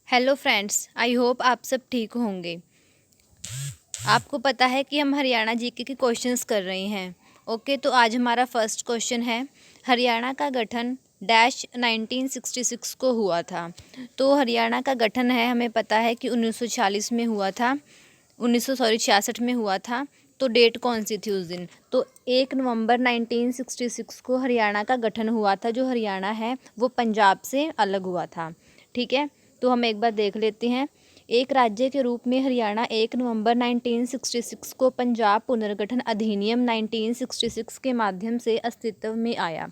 Hello friends, I hope आप सब ठीक होंगे। आपको पता है कि हम हरियाणा जीके के क्वेश्चंस कर रहे हैं। ओके, तो आज हमारा फर्स्ट क्वेश्चन है, हरियाणा का गठन डैश 1966 को हुआ था। तो हरियाणा का गठन है, हमें पता है कि 1946 में हुआ था, 66 में हुआ था। तो डेट कौन सी थी उस दिन? तो 1 नवंबर 1966 को हरियाणा का गठन हुआ था। जो हरियाणा है वो पंजाब से अलग हुआ था। ठीक है, तो हम एक बार देख लेते हैं। एक राज्य के रूप में हरियाणा 1 नवंबर 1966 को पंजाब पुनर्गठन अधिनियम 1966 के माध्यम से अस्तित्व में आया।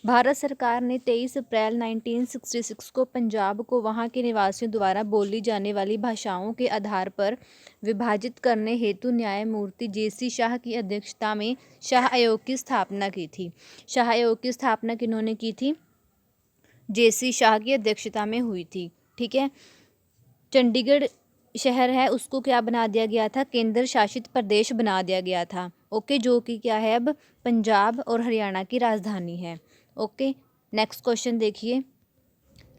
भारत सरकार ने 23 अप्रैल 1966 को पंजाब को वहां के निवासियों द्वारा बोली जाने वाली भाषाओं के आधार पर विभाजित करने हेतु न्यायमूर्ति जे.सी. शाह की अध्यक्षता में शाह आयोग की स्थापना की थी। शाह आयोग की स्थापना किन्होंने की थी? जे.सी. शाह की अध्यक्षता में हुई थी। ठीक है, चंडीगढ़ शहर है उसको क्या बना दिया गया था? केंद्र शासित प्रदेश बना दिया गया था। ओके, जो कि क्या है अब पंजाब और हरियाणा की राजधानी है। ओके, नेक्स्ट क्वेश्चन देखिए।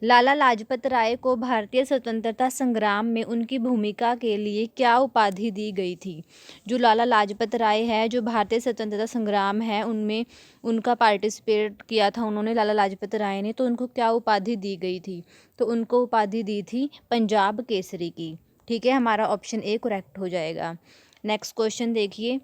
लाला लाजपत राय को भारतीय स्वतंत्रता संग्राम में उनकी भूमिका के लिए क्या उपाधि दी गई थी? जो लाला लाजपत राय है, जो भारतीय स्वतंत्रता संग्राम है उनमें उनका पार्टिसिपेट किया था उन्होंने, लाला लाजपत राय ने, तो उनको क्या उपाधि दी गई थी? तो उनको उपाधि दी थी पंजाब केसरी की। ठीक है, हमारा ऑप्शन ए करेक्ट हो जाएगा। नेक्स्ट क्वेश्चन देखिए।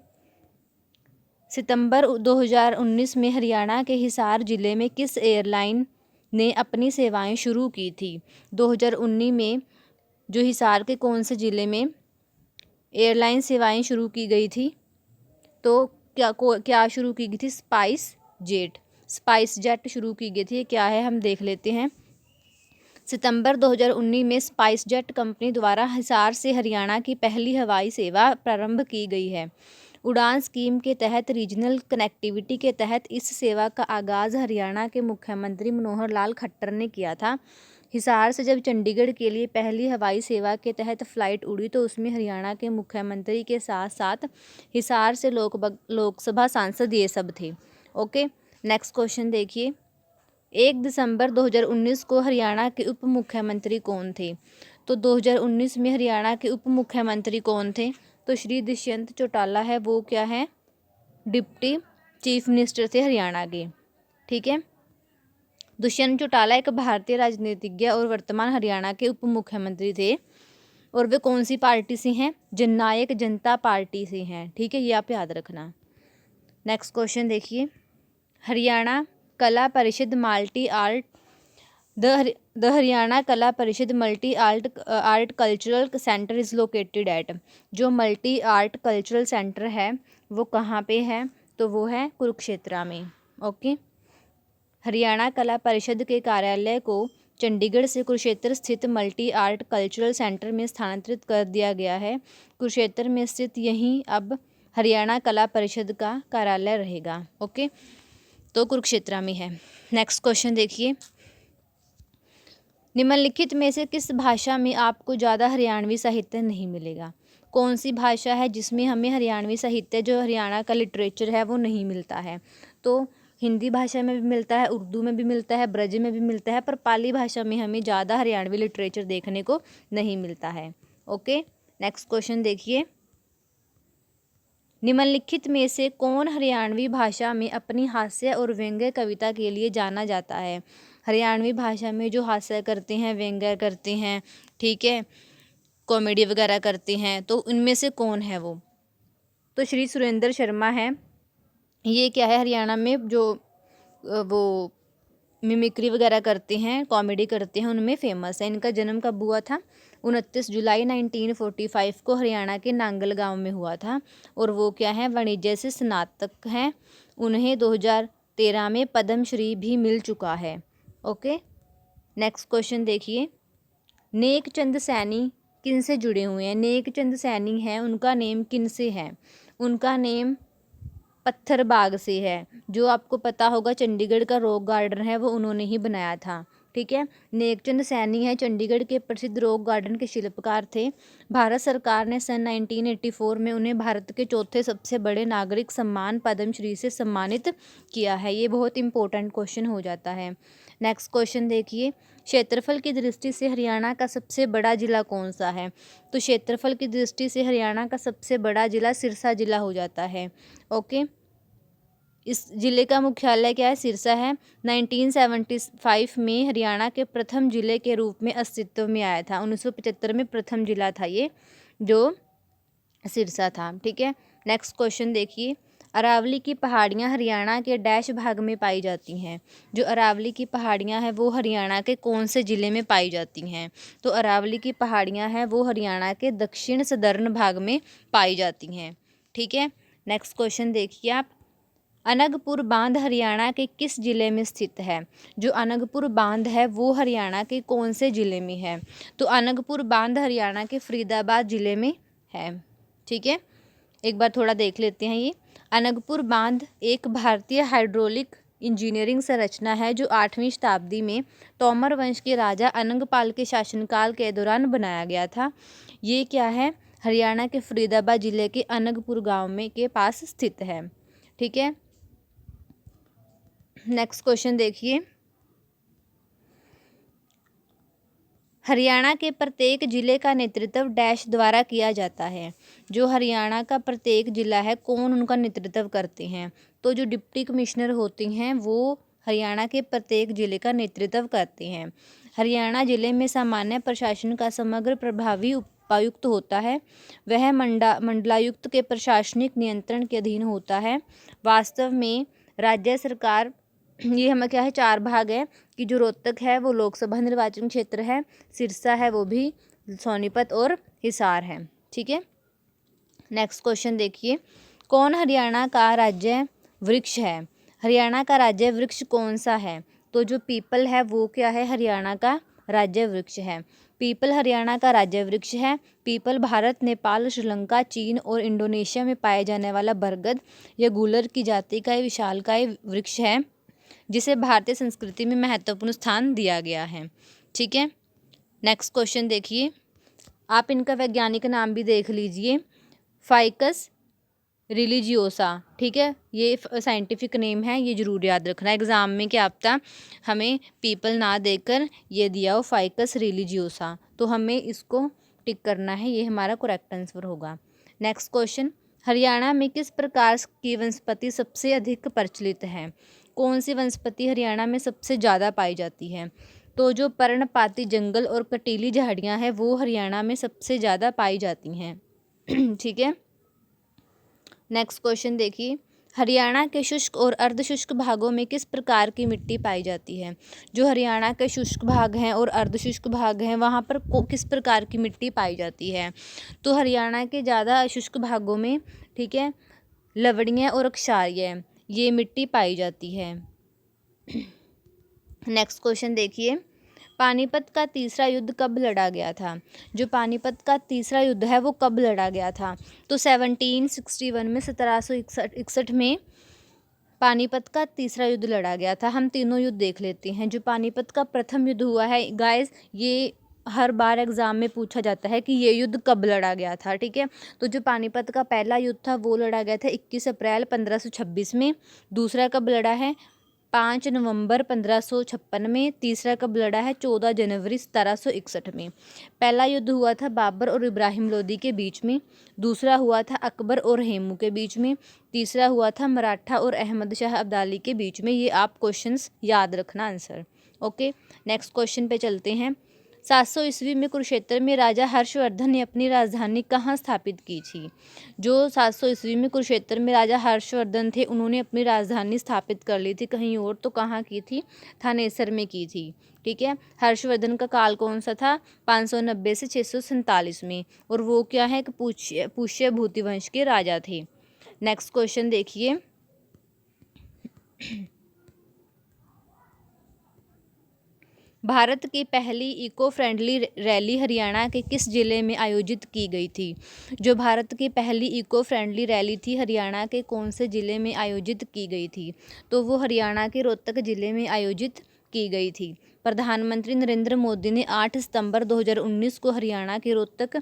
सितंबर 2019 में हरियाणा के हिसार जिले में किस एयरलाइन ने अपनी सेवाएं शुरू की थी? 2019 में जो हिसार के कौन से ज़िले में एयरलाइन सेवाएं शुरू की गई थी? तो क्या शुरू की गई थी? स्पाइस जेट शुरू की गई थी। क्या है, हम देख लेते हैं। सितंबर 2019 में स्पाइस जेट कंपनी द्वारा हिसार से हरियाणा की पहली हवाई सेवा प्रारंभ की गई है। उड़ान स्कीम के तहत रीजनल कनेक्टिविटी के तहत इस सेवा का आगाज़ हरियाणा के मुख्यमंत्री मनोहर लाल खट्टर ने किया था। हिसार से जब चंडीगढ़ के लिए पहली हवाई सेवा के तहत फ़्लाइट उड़ी तो उसमें हरियाणा के मुख्यमंत्री के साथ साथ हिसार से लोकसभा सांसद ये सब थे। ओके, नेक्स्ट क्वेश्चन देखिए। 1 दिसंबर 2019 को हरियाणा के उप मुख्यमंत्री कौन थे? तो 2019 में हरियाणा के उप मुख्यमंत्री कौन थे? तो श्री दुष्यंत चौटाला है, वो क्या है? डिप्टी चीफ मिनिस्टर थे हरियाणा के। ठीक है, दुष्यंत चौटाला एक भारतीय राजनीतिज्ञ और वर्तमान हरियाणा के उप मुख्यमंत्री थे। और वे कौन सी पार्टी से हैं? जननायक जनता पार्टी से हैं। ठीक है, ये आप याद रखना। नेक्स्ट क्वेश्चन देखिए। हरियाणा कला परिषद मल्टी आर्ट द हरियाणा कला परिषद multi art cultural centre is located at. जो मल्टी आर्ट कल्चरल सेंटर है वो कहाँ पे है? तो वो है कुरुक्षेत्र में। ओके, हरियाणा कला परिषद के कार्यालय को चंडीगढ़ से कुरुक्षेत्र स्थित मल्टी आर्ट कल्चरल सेंटर में स्थानांतरित कर दिया गया है। कुरुक्षेत्र में स्थित यहीं अब हरियाणा कला परिषद का कार्यालय रहेगा। ओके, तो कुरुक्षेत्र में है। नेक्स्ट क्वेश्चन देखिए। निम्नलिखित में से किस भाषा में आपको ज़्यादा हरियाणवी साहित्य नहीं मिलेगा? कौन सी भाषा है जिसमें हमें हरियाणवी साहित्य, जो हरियाणा का लिटरेचर है, वो नहीं मिलता है? तो हिंदी भाषा में भी मिलता है, उर्दू में भी मिलता है, ब्रज में भी मिलता है, पर पाली भाषा में हमें ज़्यादा हरियाणवी लिटरेचर देखने को नहीं मिलता है। ओके, नेक्स्ट क्वेश्चन देखिए। निम्नलिखित में से कौन हरियाणवी भाषा में अपनी हास्य और व्यंग्य कविता के लिए जाना जाता है? हरियाणवी भाषा में जो हास्य करते हैं, व्यंग्य करते हैं, ठीक है, कॉमेडी वगैरह करते हैं, तो उनमें से कौन है वो? तो श्री सुरेंद्र शर्मा है। ये क्या है, हरियाणा में जो वो मिमिक्री वगैरह करते हैं, कॉमेडी करते हैं, उनमें फेमस है। इनका जन्म कब हुआ था? 29 जुलाई 1945 को हरियाणा के नांगल गांव में हुआ था। और वो क्या है, वाणिज्य से स्नातक हैं। उन्हें 2013 में पद्म श्री भी मिल चुका है। ओके, नेक्स्ट क्वेश्चन देखिए। नेक चंद सैनी किन से जुड़े हुए हैं? नेक चंद सैनी हैं, उनका नेम किन से है? उनका नेम पत्थर बाग से है। जो आपको पता होगा चंडीगढ़ का रॉक गार्डन है वो उन्होंने ही बनाया था। ठीक है, नेकचंद सैनी है, चंडीगढ़ के प्रसिद्ध रॉक गार्डन के शिल्पकार थे। भारत सरकार ने सन 1984 में उन्हें भारत के चौथे सबसे बड़े नागरिक सम्मान पद्म श्री से सम्मानित किया है। ये बहुत इंपॉर्टेंट क्वेश्चन हो जाता है। नेक्स्ट क्वेश्चन देखिए, क्षेत्रफल की दृष्टि से हरियाणा का सबसे बड़ा जिला कौन सा है? तो क्षेत्रफल की दृष्टि से हरियाणा का सबसे बड़ा जिला सिरसा जिला हो जाता है। ओके, इस जिले का मुख्यालय क्या है? सिरसा है। 1975 में हरियाणा के प्रथम जिले के रूप में अस्तित्व में आया था। 1975 में प्रथम जिला था ये, जो सिरसा था। ठीक है, नेक्स्ट क्वेश्चन देखिए, अरावली की पहाड़ियाँ हरियाणा के डैश भाग में पाई जाती हैं? जो अरावली की पहाड़ियाँ हैं वो हरियाणा के कौन से ज़िले में पाई जाती हैं? तो अरावली की पहाड़ियाँ हैं वो हरियाणा के दक्षिण सदर्न भाग में पाई जाती हैं। ठीक है, नेक्स्ट क्वेश्चन देखिए आप, अनगपुर बांध हरियाणा के किस जिले में स्थित है? जो अनगपुर बांध है वो हरियाणा के कौन से ज़िले में है? तो अनगपुर बांध हरियाणा के फरीदाबाद ज़िले में है। ठीक है, एक बार थोड़ा देख लेते हैं। ये अनगपुर बांध एक भारतीय हाइड्रोलिक इंजीनियरिंग संरचना है जो 8वीं शताब्दी में तोमर वंश के राजा अनंगपाल के शासनकाल के दौरान बनाया गया था। ये क्या है? हरियाणा के फरीदाबाद जिले के अनगपुर गांव में के पास स्थित है। ठीक है, नेक्स्ट क्वेश्चन देखिए, हरियाणा के प्रत्येक जिले का नेतृत्व डैश द्वारा किया जाता है? जो हरियाणा का प्रत्येक जिला है कौन उनका नेतृत्व करते हैं? तो जो डिप्टी कमिश्नर होते हैं वो हरियाणा के प्रत्येक जिले का नेतृत्व करते हैं। हरियाणा जिले में सामान्य प्रशासन का समग्र प्रभावी उपायुक्त होता है। वह मंडलायुक्त के प्रशासनिक नियंत्रण के अधीन होता है। वास्तव में राज्य सरकार, ये हमें क्या है, 4 भाग है कि जो रोहतक है वो लोकसभा निर्वाचन क्षेत्र है, सिरसा है वो भी, सोनीपत और हिसार है। ठीक है, नेक्स्ट क्वेश्चन देखिए, कौन हरियाणा का राज्य वृक्ष है? हरियाणा का राज्य वृक्ष कौन सा है? तो जो पीपल है वो क्या है? हरियाणा का राज्य वृक्ष है। पीपल हरियाणा का राज्य वृक्ष है। पीपल भारत, नेपाल, श्रीलंका, चीन और इंडोनेशिया में पाए जाने वाला बरगद या गूलर की जाति का विशालकाय वृक्ष है जिसे भारतीय संस्कृति में महत्वपूर्ण स्थान दिया गया है। ठीक है, नेक्स्ट क्वेश्चन देखिए, आप इनका वैज्ञानिक नाम भी देख लीजिए, फाइकस रिलीजियोसा। ठीक है, ये साइंटिफिक नेम है, ये जरूर याद रखना। एग्जाम में क्या आता, हमें पीपल ना देकर ये दिया हो फाइकस रिलीजियोसा, तो हमें इसको टिक करना है, ये हमारा करेक्ट आंसर होगा। नेक्स्ट क्वेश्चन, हरियाणा में किस प्रकार की वनस्पति सबसे अधिक प्रचलित है? कौन सी वनस्पति हरियाणा में सबसे ज़्यादा पाई जाती है? तो जो पर्णपाती जंगल और कटीली झाड़ियाँ हैं वो हरियाणा में सबसे ज़्यादा पाई जाती हैं। ठीक है, नेक्स्ट क्वेश्चन देखिए, हरियाणा के शुष्क और अर्धशुष्क भागों में किस प्रकार की मिट्टी पाई जाती है? जो हरियाणा के शुष्क भाग हैं और अर्धशुष्क भाग हैं वहाँ पर किस प्रकार की मिट्टी पाई जाती है? तो हरियाणा के ज़्यादा शुष्क भागों में, ठीक है, लवणीय और क्षारीय ये मिट्टी पाई जाती है। नेक्स्ट क्वेश्चन देखिए, पानीपत का तीसरा युद्ध कब लड़ा गया था? जो पानीपत का तीसरा युद्ध है वो कब लड़ा गया था? तो 1761 में, 1761 में पानीपत का तीसरा युद्ध लड़ा गया था। हम तीनों युद्ध देख लेते हैं। जो पानीपत का प्रथम युद्ध हुआ है गाइस, ये हर बार एग्जाम में पूछा जाता है कि ये युद्ध कब लड़ा गया था। ठीक है, तो जो पानीपत का पहला युद्ध था वो लड़ा गया था 21 अप्रैल 1526 में। दूसरा कब लड़ा है? 5 नवंबर 1556 में। तीसरा कब लड़ा है? 14 जनवरी 1761 में। पहला युद्ध हुआ था बाबर और इब्राहिम लोदी के बीच में। दूसरा हुआ था अकबर और हेमू के बीच में। तीसरा हुआ था मराठा और अहमद शाह अब्दाली के बीच में। ये आप क्वेश्चंस याद रखना आंसर। ओके, नेक्स्ट क्वेश्चन पे चलते हैं। 700 ईस्वी में कुरुक्षेत्र में राजा हर्षवर्धन ने अपनी राजधानी कहाँ स्थापित की थी? जो 700 ईस्वी में कुरुक्षेत्र में राजा हर्षवर्धन थे उन्होंने अपनी राजधानी स्थापित कर ली थी कहीं और, तो कहाँ की थी? थानेसर में की थी। ठीक है, हर्षवर्धन का काल कौन सा था? 590 से 647 में, और वो क्या है कि पुष्य भूति वंश के राजा थे। नेक्स्ट क्वेश्चन देखिए, भारत की पहली इको फ्रेंडली रैली हरियाणा के किस जिले में आयोजित की गई थी? जो भारत की पहली इको फ्रेंडली रैली थी हरियाणा के कौन से ज़िले में आयोजित की गई थी? तो वो हरियाणा के रोहतक ज़िले में आयोजित की गई थी। प्रधानमंत्री नरेंद्र मोदी ने 8 सितंबर 2019 को हरियाणा के रोहतक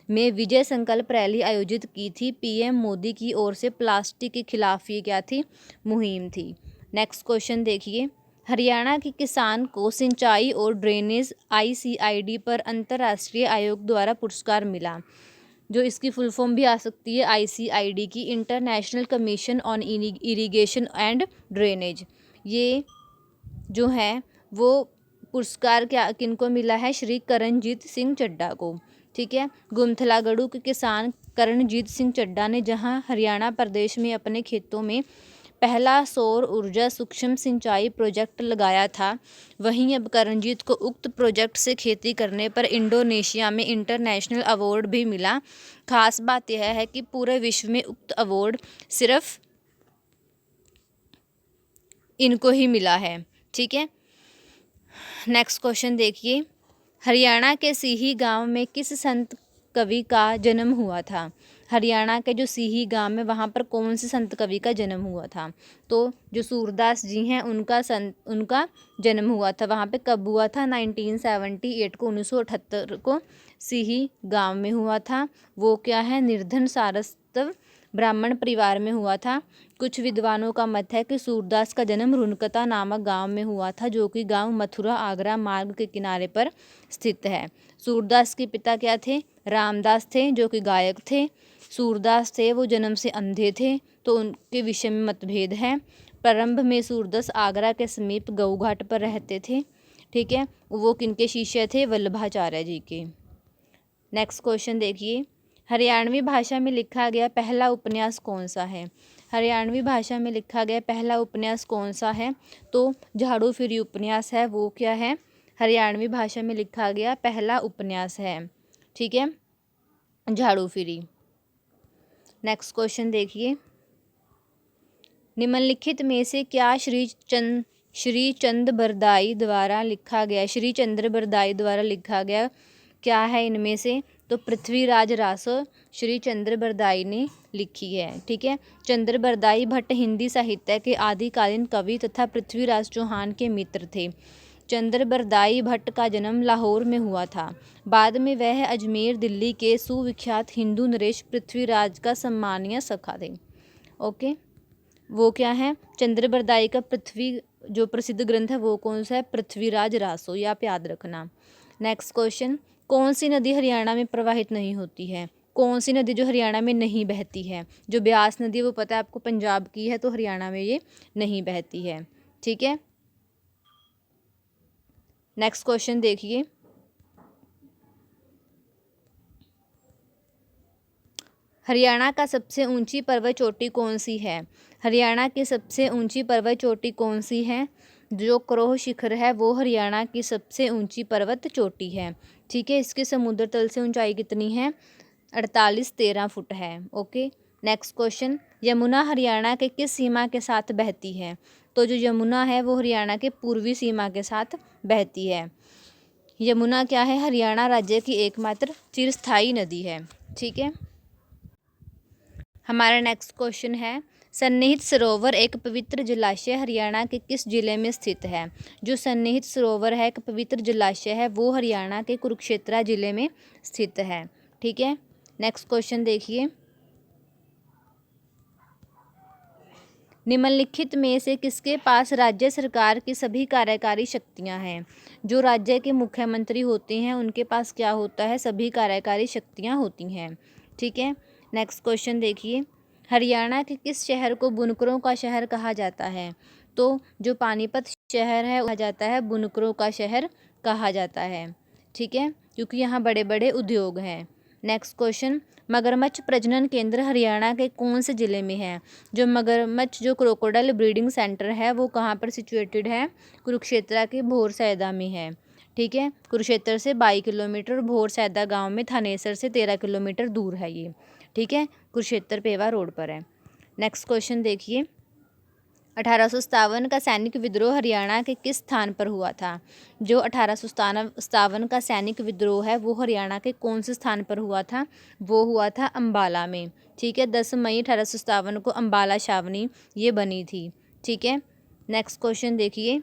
में विजय संकल्प रैली आयोजित की थी। पीएम मोदी की ओर से प्लास्टिक के खिलाफ ये क्या थी? मुहिम थी। नेक्स्ट क्वेश्चन देखिए, हरियाणा के किसान को सिंचाई और ड्रेनेज ICID पर अंतर्राष्ट्रीय आयोग द्वारा पुरस्कार मिला। जो इसकी फुल फॉर्म भी आ सकती है ICID की, international commission on irrigation and drainage. ये जो है वो पुरस्कार क्या किनको मिला है? श्री करणजीत सिंह चड्ढा को। ठीक है। गुमथलागढ़ के किसान करणजीत सिंह चड्ढा ने जहां हरियाणा प्रदेश में अपने खेतों में पहला सौर ऊर्जा सूक्ष्म सिंचाई प्रोजेक्ट लगाया था, वहीं अब करणजीत को उक्त प्रोजेक्ट से खेती करने पर इंडोनेशिया में इंटरनेशनल अवार्ड भी मिला। खास बात यह है कि पूरे विश्व में उक्त अवार्ड सिर्फ इनको ही मिला है। ठीक है। नेक्स्ट क्वेश्चन देखिए, हरियाणा के सीही गांव में किस संत कवि का जन्म हुआ था? हरियाणा के जो सीही गांव है वहाँ पर कौन से संत कवि का जन्म हुआ था? तो जो सूरदास जी हैं उनका जन्म हुआ था। वहाँ पे कब हुआ था? 1978 को, 1978 को सीही गांव में हुआ था। वो क्या है? निर्धन सारस्वत ब्राह्मण परिवार में हुआ था। कुछ विद्वानों का मत है कि सूरदास का जन्म रुनकता नामक गांव में हुआ था, जो कि गांव मथुरा आगरा मार्ग के किनारे पर स्थित है। सूरदास के पिता क्या थे? रामदास थे, जो कि गायक थे। सूरदास थे वो जन्म से अंधे थे, तो उनके विषय में मतभेद है। प्रारंभ में सूरदास आगरा के समीप गऊघाट पर रहते थे। ठीक है। वो किनके शिष्य थे? वल्लभाचार्य जी के। नेक्स्ट क्वेश्चन देखिए, हरियाणवी भाषा में लिखा गया पहला उपन्यास कौन सा है? हरियाणवी भाषा में लिखा गया पहला उपन्यास कौन सा है? तो झाड़ू फिरी उपन्यास है। वो क्या है? हरियाणवी भाषा में लिखा गया पहला उपन्यास है। ठीक है, झाड़ू फिरी। नेक्स्ट क्वेश्चन देखिए, निम्नलिखित में से क्या श्री चंद्र बरदाई द्वारा लिखा गया? श्री चंद्र बरदाई द्वारा लिखा गया क्या है इनमें से? तो पृथ्वीराज रासो श्री चंद्र बरदाई ने लिखी है। ठीक है। चंद्र बरदाई भट्ट हिंदी साहित्य के आदिकालीन कवि तथा पृथ्वीराज चौहान के मित्र थे। चंद्र बरदाई भट्ट का जन्म लाहौर में हुआ था। बाद में वह अजमेर दिल्ली के सुविख्यात हिंदू नरेश पृथ्वीराज का सम्मानीय सखा थे। ओके, वो क्या है? चंद्र बरदाई का पृथ्वी जो प्रसिद्ध ग्रंथ है वो कौन सा है? पृथ्वीराज रासो, ये आप याद रखना। नेक्स्ट क्वेश्चन, कौन सी नदी हरियाणा में प्रवाहित नहीं होती है? कौन सी नदी जो हरियाणा में नहीं बहती है? जो ब्यास नदी वो पता है आपको पंजाब की है, तो हरियाणा में ये नहीं बहती है। ठीक है। नेक्स्ट क्वेश्चन देखिए, हरियाणा का सबसे ऊंची पर्वत चोटी कौन सी है? हरियाणा की सबसे ऊंची पर्वत चोटी कौन सी है? जो क्रोह शिखर है वो हरियाणा की सबसे ऊंची पर्वत चोटी है। ठीक है। इसके समुद्र तल से ऊंचाई कितनी है? 48-13 फुट है। Okay. Next question, Yamuna Haryana के किस सीमा के साथ बहती है? तो जो यमुना है वो हरियाणा के पूर्वी सीमा के साथ बहती है। यमुना क्या है? हरियाणा राज्य की एकमात्र चिरस्थायी नदी है। ठीक है। हमारा नेक्स्ट क्वेश्चन है, सन्निहित सरोवर एक पवित्र जलाशय हरियाणा के किस जिले में स्थित है? जो सन्निहित सरोवर है एक पवित्र जलाशय है वो हरियाणा के कुरुक्षेत्र जिले में स्थित है। ठीक है। नेक्स्ट क्वेश्चन देखिए, निम्नलिखित में से किसके पास राज्य सरकार की सभी कार्यकारी शक्तियां हैं? जो राज्य के मुख्यमंत्री होते हैं उनके पास क्या होता है? सभी कार्यकारी शक्तियां होती हैं। ठीक है। नेक्स्ट क्वेश्चन देखिए, हरियाणा के किस शहर को बुनकरों का शहर कहा जाता है? तो जो पानीपत शहर है कहा जाता है बुनकरों का शहर कहा जाता है। ठीक है, क्योंकि यहाँ बड़े बड़े उद्योग हैं। नेक्स्ट क्वेश्चन, मगरमच्छ प्रजनन केंद्र हरियाणा के कौन से ज़िले में है? जो मगरमच्छ जो क्रोकोडाइल ब्रीडिंग सेंटर है वो कहाँ पर सिचुएटेड है? कुरुक्षेत्र के भोर सैदा में है। ठीक है। कुरुक्षेत्र से 22 किलोमीटर, भोर सैदा गाँव में थानेसर से 13 किलोमीटर दूर है ये। ठीक है। कुरुक्षेत्र पेवा रोड पर है। नेक्स्ट क्वेश्चन देखिए, 1857 का सैनिक विद्रोह हरियाणा के किस स्थान पर हुआ था? जो 1857 का सैनिक विद्रोह है वो हरियाणा के कौन से स्थान पर हुआ था? वो हुआ था अम्बाला में। ठीक है। 10 मई 1857 को अम्बाला छावनी ये बनी थी। ठीक है। नेक्स्ट क्वेश्चन देखिए,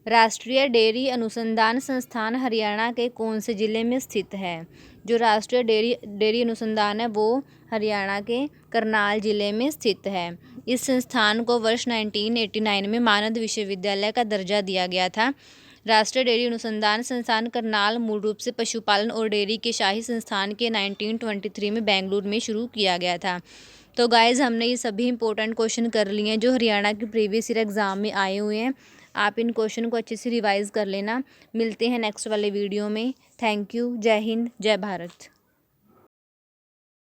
राष्ट्रीय डेयरी अनुसंधान संस्थान हरियाणा के कौन से ज़िले में स्थित है? जो राष्ट्रीय डेयरी अनुसंधान है वो हरियाणा के करनाल ज़िले में स्थित है। इस संस्थान को वर्ष 1989 में मानद विश्वविद्यालय का दर्जा दिया गया था। राष्ट्रीय डेयरी अनुसंधान संस्थान करनाल मूल रूप से पशुपालन और डेयरी के शाही संस्थान के 1923 में बेंगलुरु में शुरू किया गया था। तो गाइज़, हमने ये सभी इंपॉर्टेंट क्वेश्चन कर लिए हैं जो हरियाणा के प्रीवियस ईयर एग्ज़ाम में आए हुए हैं। आप इन क्वेश्चन को अच्छे से रिवाइज़ कर लेना। मिलते हैं नेक्स्ट वाले वीडियो में। Thank you. जय हिंद, जय भारत।